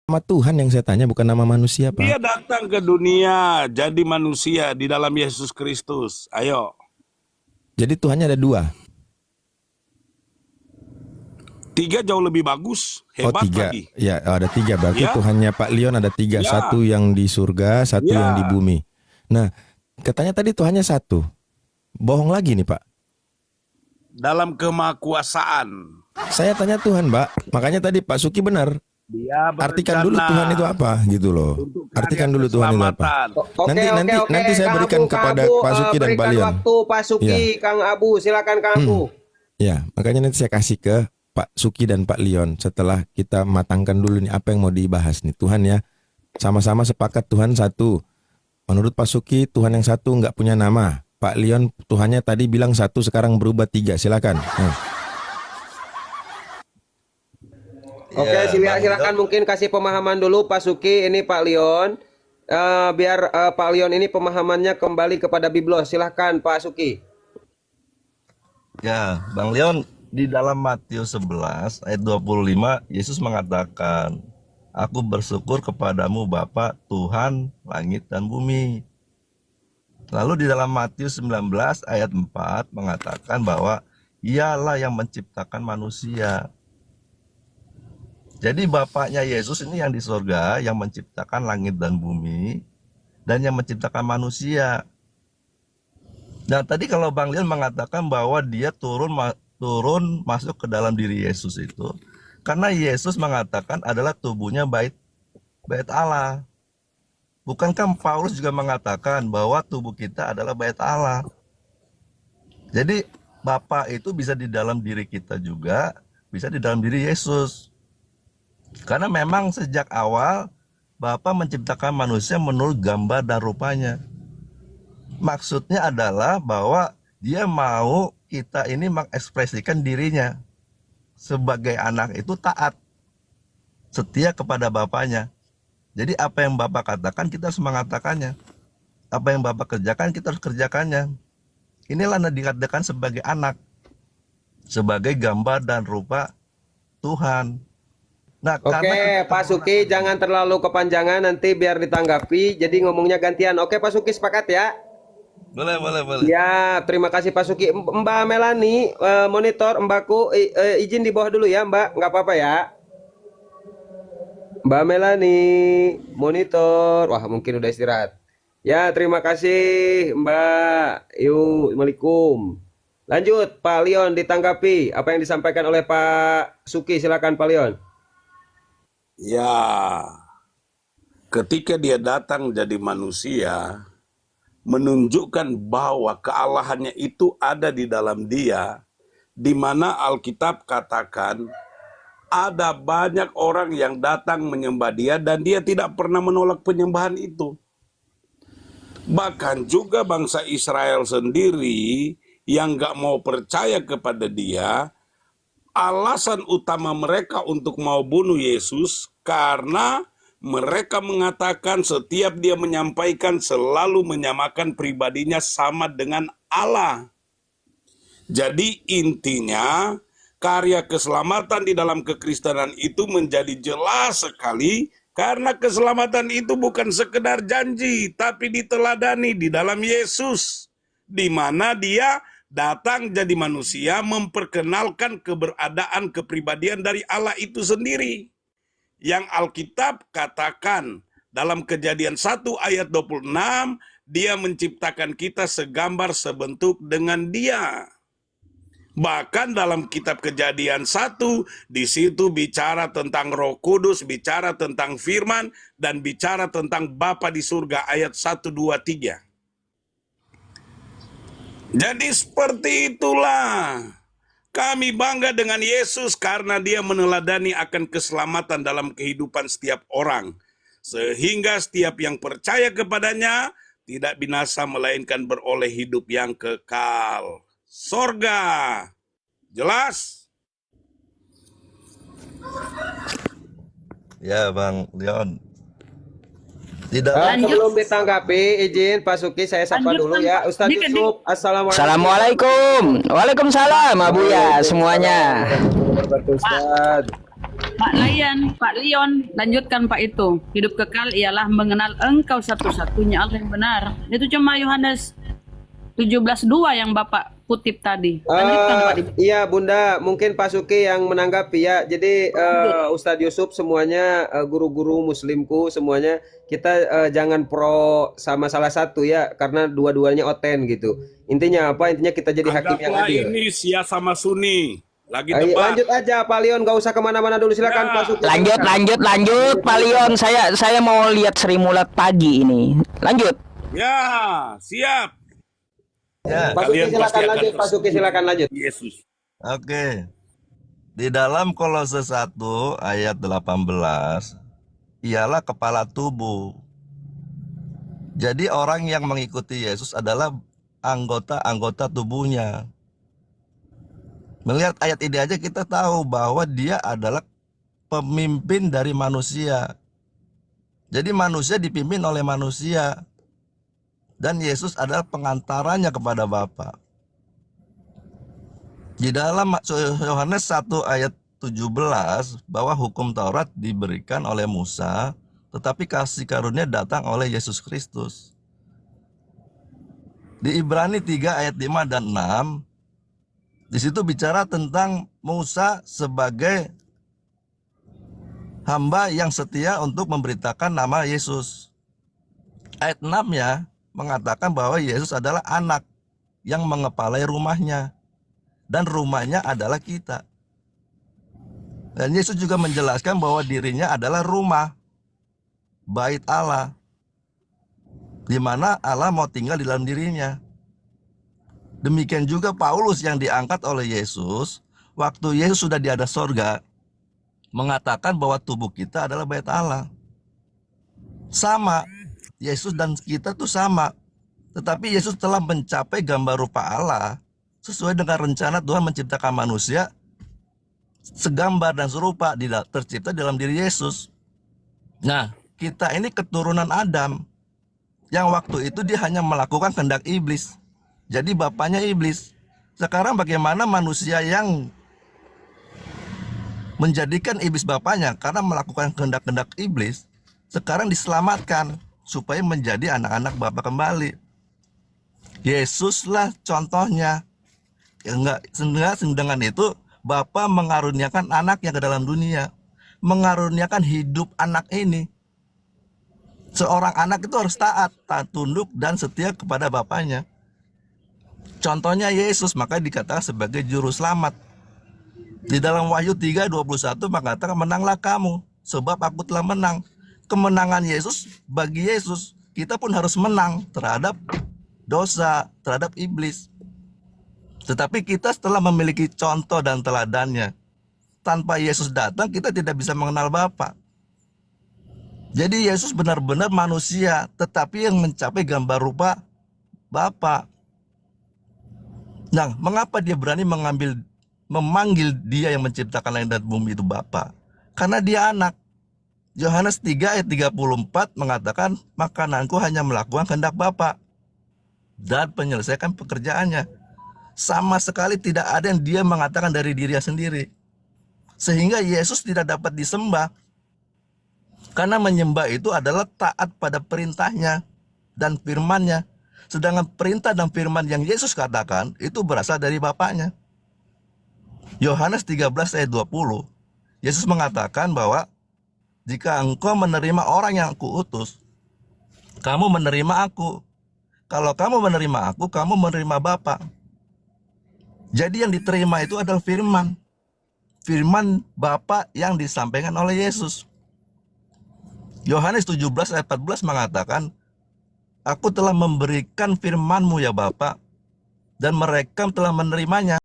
Nama Tuhan yang saya tanya, bukan nama manusia, Pak. Dia datang ke dunia jadi manusia di dalam Yesus Kristus. Ayo. Jadi Tuhannya ada dua. 3 jauh lebih bagus, Oh, hebat tiga. lagi. Ya, ada tiga. Berarti Ya. Tuhannya Pak Leon ada tiga. Ya. Satu yang di surga, satu Ya. yang di bumi. Nah, katanya tadi Tuhannya satu. Bohong lagi nih, Pak. Dalam kemahakuasaan. Saya tanya Tuhan, Pak. Makanya tadi Pak Suki benar. Dia Artikan dulu Tuhan itu apa gitu loh. untuk Artikan karya dulu Tuhan itu apa. keselamatan. Nanti saya Kang berikan Abu, kepada Kang Abu, Pak Suki dan Pak berikan Leon. waktu Pak Suki, Kang Abu, silakan Kang Abu. Ya, makanya nanti saya kasih ke Pak Suki dan Pak Leon setelah kita matangkan dulu nih apa yang mau dibahas nih. Tuhan ya, sama-sama sepakat Tuhan satu. Menurut Pak Suki, Tuhan yang satu nggak punya nama. Pak Leon, Tuhannya tadi bilang satu, sekarang berubah tiga. Silakan. Oke, Ya, silakan mungkin kasih pemahaman dulu Pak Suki, ini Pak Leon. Biar Pak Leon ini pemahamannya kembali kepada Biblos. Silahkan Pak Suki. Ya, Bang Leon, di dalam Matius 11 ayat 25 Yesus mengatakan, "Aku bersyukur kepadamu Bapa, Tuhan langit dan bumi." Lalu di dalam Matius 19 ayat 4 mengatakan bahwa Ialah yang menciptakan manusia. Jadi Bapaknya Yesus ini yang di surga, yang menciptakan langit dan bumi, dan yang menciptakan manusia. Nah tadi kalau Bang Leon mengatakan bahwa dia turun masuk ke dalam diri Yesus itu, karena Yesus mengatakan adalah tubuhnya bait Allah. Bukankah Paulus juga mengatakan bahwa tubuh kita adalah bait Allah? Jadi Bapa itu bisa di dalam diri kita juga, bisa di dalam diri Yesus. Karena memang sejak awal Bapa menciptakan manusia menurut gambar dan rupanya. Maksudnya adalah bahwa dia mau kita ini mengekspresikan dirinya. Sebagai anak itu taat, setia kepada bapaknya. Jadi apa yang Bapak katakan kita harus mengatakannya. Apa yang Bapak kerjakan kita harus kerjakannya. Inilah yang dikatakan sebagai anak. Sebagai gambar dan rupa Tuhan. Nah, Oke, Pak Suki, jangan terlalu kepanjangan nanti biar ditanggapi. Jadi ngomongnya gantian. Oke, Pak Suki sepakat ya? Boleh. Ya, terima kasih Pak Suki. Mbak Melani, monitor Mbakku, izin di bawah dulu ya Mbak, nggak apa-apa ya. Mbak Melani, monitor. Wah, mungkin udah istirahat. Ya, terima kasih Mbak. Yuk, Assalamualaikum. Lanjut, Pak Leon ditanggapi apa yang disampaikan oleh Pak Suki. Silakan Pak Leon. Ya, ketika dia datang jadi manusia, menunjukkan bahwa kealahannya itu ada di dalam dia, di mana Alkitab katakan ada banyak orang yang datang menyembah dia dan dia tidak pernah menolak penyembahan itu. Bahkan juga bangsa Israel sendiri yang gak mau percaya kepada dia, alasan utama mereka untuk mau bunuh Yesus karena mereka mengatakan setiap dia menyampaikan selalu menyamakan pribadinya sama dengan Allah. Jadi intinya karya keselamatan di dalam kekristenan itu menjadi jelas sekali karena keselamatan itu bukan sekedar janji tapi diteladani di dalam Yesus, di mana dia datang jadi manusia memperkenalkan keberadaan kepribadian dari Allah itu sendiri. Yang Alkitab katakan dalam Kejadian 1 ayat 26, dia menciptakan kita segambar sebentuk dengan dia. Bahkan dalam kitab Kejadian 1, di situ bicara tentang Roh Kudus, bicara tentang firman, dan bicara tentang Bapa di surga ayat 1, 2, 3. Jadi seperti itulah. Kami bangga dengan Yesus karena dia meneladani akan keselamatan dalam kehidupan setiap orang. Sehingga setiap yang percaya kepadanya tidak binasa melainkan beroleh hidup yang kekal. Sorga. Jelas? Ya, Bang Leon. Sebelum ditanggapi, izin Pak Suki saya sapa dulu ya. Ustadz Yusuf, Assalamualaikum. Assalamualaikum. Waalaikumsalam, Abu ya semuanya. Ustadz. Pak Leon, lanjutkan Pak itu. Hidup kekal ialah mengenal Engkau satu-satunya Allah yang benar. Itu cuma Yohanes 17:2 yang Bapak kutip tadi. Lanjutkan Pak. Iya Bunda, mungkin Pak Suki yang menanggapi ya. Jadi Ustadz Yusuf semuanya guru-guru Muslimku semuanya kita jangan pro sama salah satu ya, karena dua-duanya oten gitu. Intinya apa? Intinya kita jadi hakim yang Anggaplah adil. ini Sia sama Sunni. Lagi Ayo, debat. lanjut aja Pak Leon, nggak usah kemana-mana dulu, silakan Ya. Pak Suki. Lanjut Pak Leon, saya mau lihat Sri Mulat pagi ini. Lanjut. Ya, siap. Ya, Pak Suki Kalian silakan pasti akan lanjut, Pak Suki silakan lanjut. Yesus. oke. Di dalam Kolose 1 ayat 18, ialah kepala tubuh. Jadi orang yang mengikuti Yesus adalah anggota-anggota tubuhnya. Melihat ayat ini aja kita tahu bahwa dia adalah pemimpin dari manusia. Jadi manusia dipimpin oleh manusia. Dan Yesus adalah pengantaranya kepada Bapa. Di dalam Yohanes 1 ayat 17 bahwa hukum Taurat diberikan oleh Musa, tetapi kasih karunia datang oleh Yesus Kristus. Di Ibrani 3 ayat 5 dan 6, di situ bicara tentang Musa sebagai hamba yang setia untuk memberitakan nama Yesus. Ayat 6 ya mengatakan bahwa Yesus adalah anak yang mengepalai rumahnya, dan rumahnya adalah kita. Dan Yesus juga menjelaskan bahwa dirinya adalah rumah, bait Allah, di mana Allah mau tinggal di dalam dirinya. Demikian juga Paulus yang diangkat oleh Yesus, waktu Yesus sudah di atas sorga, mengatakan bahwa tubuh kita adalah bait Allah. Sama, Yesus dan kita tuh sama. Tetapi Yesus telah mencapai gambar rupa Allah sesuai dengan rencana Tuhan menciptakan manusia segambar dan serupa tercipta dalam diri Yesus. Nah, kita ini keturunan Adam yang waktu itu dia hanya melakukan kehendak iblis. Jadi bapaknya iblis. Sekarang bagaimana manusia yang menjadikan iblis bapaknya karena melakukan kehendak-kehendak iblis sekarang diselamatkan supaya menjadi anak-anak Bapa kembali. Yesuslah contohnya. Enggak dengan itu Bapa mengaruniakan anak yang ke dalam dunia, mengaruniakan hidup anak ini. Seorang anak itu harus taat, tunduk dan setia kepada bapaknya. Contohnya Yesus, maka dikatakan sebagai juru selamat. Di dalam Wahyu 3:21 mengatakan menanglah kamu sebab aku telah menang. Kemenangan Yesus bagi Yesus, kita pun harus menang terhadap dosa, terhadap iblis. Tetapi kita setelah memiliki contoh dan teladannya, tanpa Yesus datang kita tidak bisa mengenal Bapa. Jadi Yesus benar-benar manusia, tetapi yang mencapai gambar rupa Bapa. Nah, mengapa dia berani memanggil dia yang menciptakan langit dan bumi itu Bapa? Karena dia anak. Yohanes 3 ayat 34 mengatakan, makananku hanya melakukan kehendak Bapa dan menyelesaikan pekerjaannya. Sama sekali tidak ada yang dia mengatakan dari dirinya sendiri. Sehingga Yesus tidak dapat disembah. Karena menyembah itu adalah taat pada perintahnya dan firman-Nya. Sedangkan perintah dan firman yang Yesus katakan itu berasal dari Bapaknya. Yohanes 13 ayat 20, Yesus mengatakan bahwa jika engkau menerima orang yang aku utus, kamu menerima aku. Kalau kamu menerima aku, kamu menerima Bapa. Jadi yang diterima itu adalah firman. Firman Bapa yang disampaikan oleh Yesus. Yohanes 17 ayat 14 mengatakan, aku telah memberikan firman-Mu ya Bapa, dan mereka telah menerimanya.